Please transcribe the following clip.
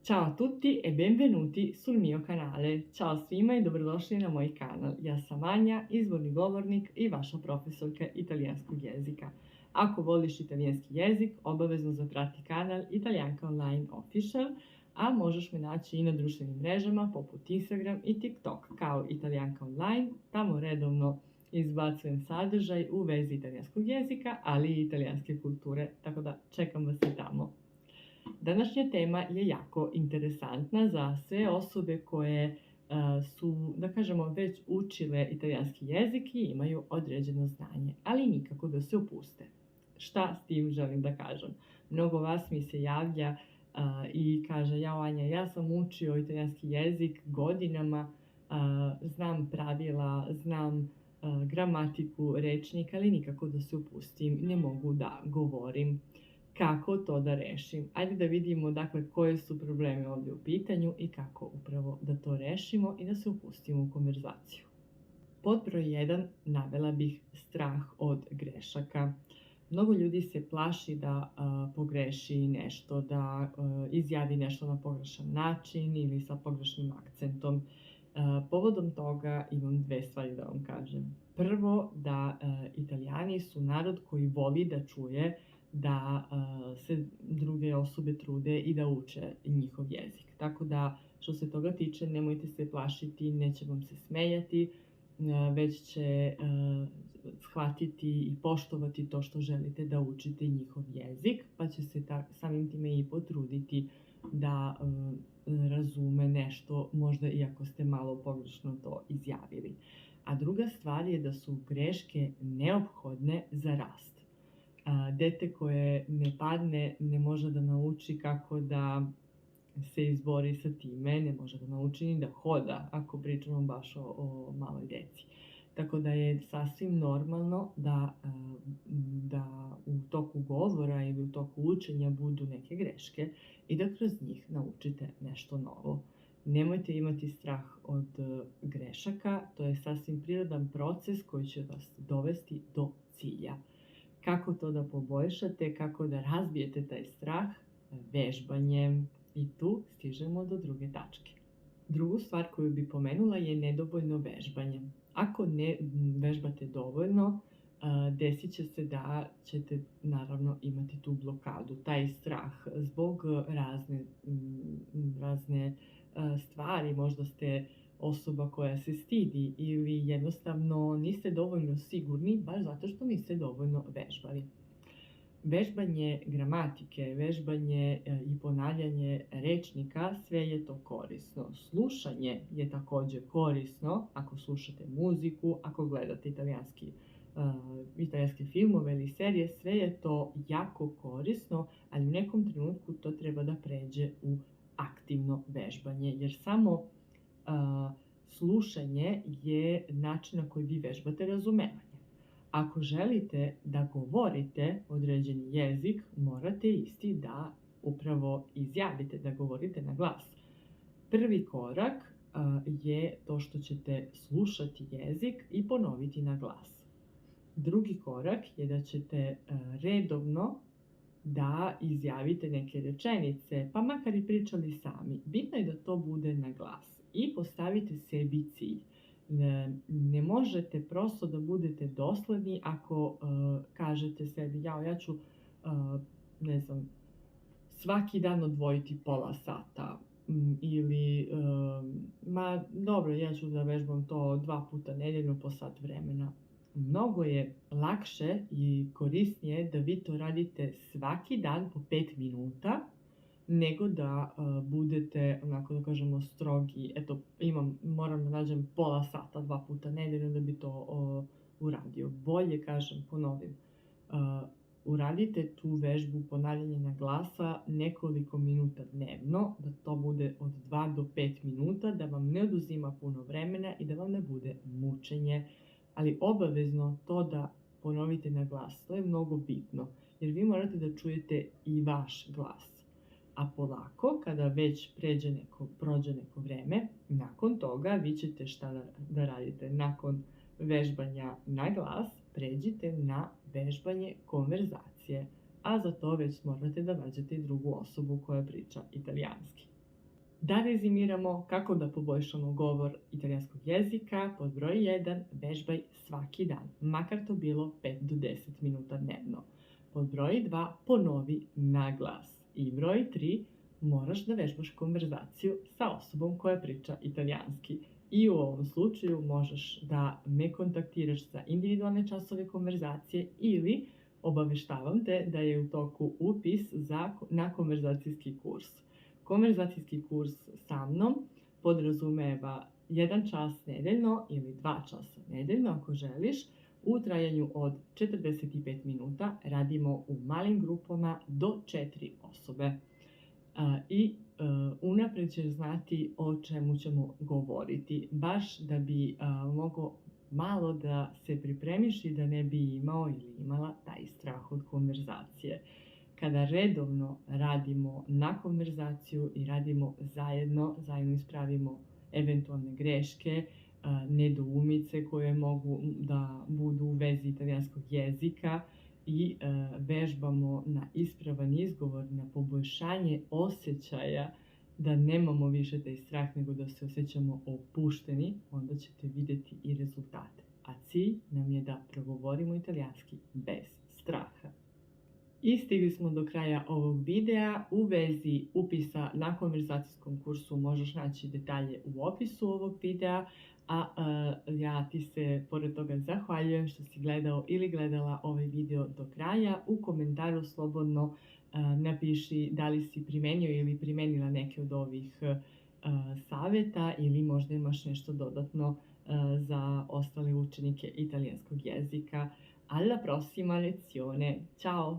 Ciao a tutti e benvenuti sul mio kanale. Ćao svima i dobrodošli na moj kanal. Ja sam Anja, izvorni govornik i vaša profesorka italijanskog jezika. Ako voliš italijanski jezik, obavezno zaprati kanal Italijanka Online Official, a možeš me naći i na društvenim mrežama poput Instagram i TikTok kao Italijanka Online. Tamo redovno izbacujem sadržaj u vezi italijanskog jezika, ali i italijanske kulture, tako da čekam vas i tamo. Današnja tema je jako interesantna za sve osobe koje su, da kažemo, već učile italijanski jezik i imaju određeno znanje, ali nikako da se opuste. Šta s tim želim da kažem? Mnogo vas mi se javlja i kaže: "Jao Anja, ja sam učio italijanski jezik godinama, znam pravila, znam gramatiku, rečnik, ali nikako da se opustim, ne mogu da govorim. Kako to da rešim?" Ajde da vidimo dakle koje su problemi ovdje u pitanju i kako upravo da to rešimo i da se upustimo u konverzaciju. Pod broj 1 navela bih strah od grešaka. Mnogo ljudi se plaši da pogreši nešto, da izjavi nešto na pogrešan način ili sa pogrešnim akcentom. Povodom toga imam dve stvari da vam kažem. Prvo, da Italijani su narod koji voli da čuje da se druge osobe trude i da uče njihov jezik. Tako da, što se toga tiče, nemojte se plašiti, neće vam se smejati, već će shvatiti i poštovati to što želite da učite njihov jezik, pa će se samim time i potruditi da razume nešto, možda iako ste malo pogrešno to izjavili. A druga stvar je da su greške neophodne za rast. Dete koje ne padne ne može da nauči kako da se izbori sa time, ne može da nauči ni da hoda, ako pričamo baš o maloj deci. Tako da je sasvim normalno da u toku govora ili u toku učenja budu neke greške i da kroz njih naučite nešto novo. Nemojte imati strah od grešaka, to je sasvim prirodan proces koji će vas dovesti do cilja. Kako to da poboljšate, kako da razbijete taj strah? Vežbanjem. I tu stižemo do druge tačke. Drugu stvar koju bi pomenula je nedovoljno vežbanje. Ako ne vežbate dovoljno, desit će se da ćete naravno imati tu blokadu, taj strah zbog razne stvari. Možda ste osoba koja se stidi ili jednostavno niste dovoljno sigurni baš zato što niste dovoljno vežbali. Vežbanje gramatike, vežbanje i ponavljanje rečnika, sve je to korisno. Slušanje je također korisno ako slušate muziku, ako gledate italijanske filmove ili serije, sve je to jako korisno, ali u nekom trenutku to treba da pređe u aktivno vežbanje, jer samo slušanje je način na koji vi vežbate razumevanje. Ako želite da govorite određeni jezik, morate isti da upravo izjavite, da govorite na glas. Prvi korak je to što ćete slušati jezik i ponoviti na glas. Drugi korak je da ćete redovno da izjavite neke rečenice, pa makar i pričali sami. Bitno je da to bude na glas i postavite sebi cilj. Ne možete prosto da budete dosledni ako kažete sebi: "Jao, ja ću, ne znam, svaki dan odvojiti pola sata", ili "Ma dobro, ja ću da vežbam to 2 puta nedeljno po sat vremena." Mnogo je lakše i korisnije da vi to radite svaki dan po 5 minuta, nego da budete, onako da kažemo, strogi. Eto, moram da nađem pola sata 2 puta nedeljno da bi to uradio. Bolje, kažem, ponovim, uradite tu vežbu ponavljanja glasa nekoliko minuta dnevno, da to bude od 2 do 5 minuta, da vam ne oduzima puno vremena i da vam ne bude mučenje, ali obavezno to da ponovite na glas. To je mnogo bitno, jer vi morate da čujete i vaš glas. A polako, kada već prođe neko vreme, nakon toga vi ćete šta da radite? Nakon vežbanja na glas, pređite na vežbanje konverzacije, a za to već morate da nađete i drugu osobu koja priča italijanski. Da rezimiramo kako da poboljšamo govor italijanskog jezika, pod broj 1, vežbaj svaki dan, makar to bilo 5 do 10 minuta dnevno. Pod broj 2, ponovi na glas. I broj 3, moraš da vežbaš konverzaciju sa osobom koja priča italijanski. I u ovom slučaju možeš da me kontaktiraš za individualne časove konverzacije ili obaveštavam te da je u toku upis na konverzacijski kurs. Konverzacijski kurs sa mnom podrazumeva 1 čas nedeljno ili 2 časa nedeljno ako želiš, u trajanju od 45 minuta. Radimo u malim grupama do 4 osobe. Unapred ćeš znati o čemu ćemo govoriti, baš da bi mogao malo da se pripremiš i da ne bi imao ili imala taj strah od konverzacije. Kada redovno radimo na konverzaciju i radimo zajedno ispravimo eventualne greške, nedoumice koje mogu da budu u vezi italijanskog jezika i vežbamo na ispravan izgovor, na poboljšanje osjećaja, da nemamo više taj strah nego da se osjećamo opušteni, onda ćete vidjeti i rezultate. A cilj nam je da progovorimo italijanski bez straha. I stigli smo do kraja ovog videa. U vezi upisa na konverzacijskom kursu možeš naći detalje u opisu ovog videa, a ja ti se pored toga zahvaljujem što si gledao ili gledala ovaj video do kraja. U komentaru slobodno napiši da li si primenio ili primenila neke od ovih savjeta ili možda imaš nešto dodatno za ostale učenike italijanskog jezika. Alla prossima lezione, ciao!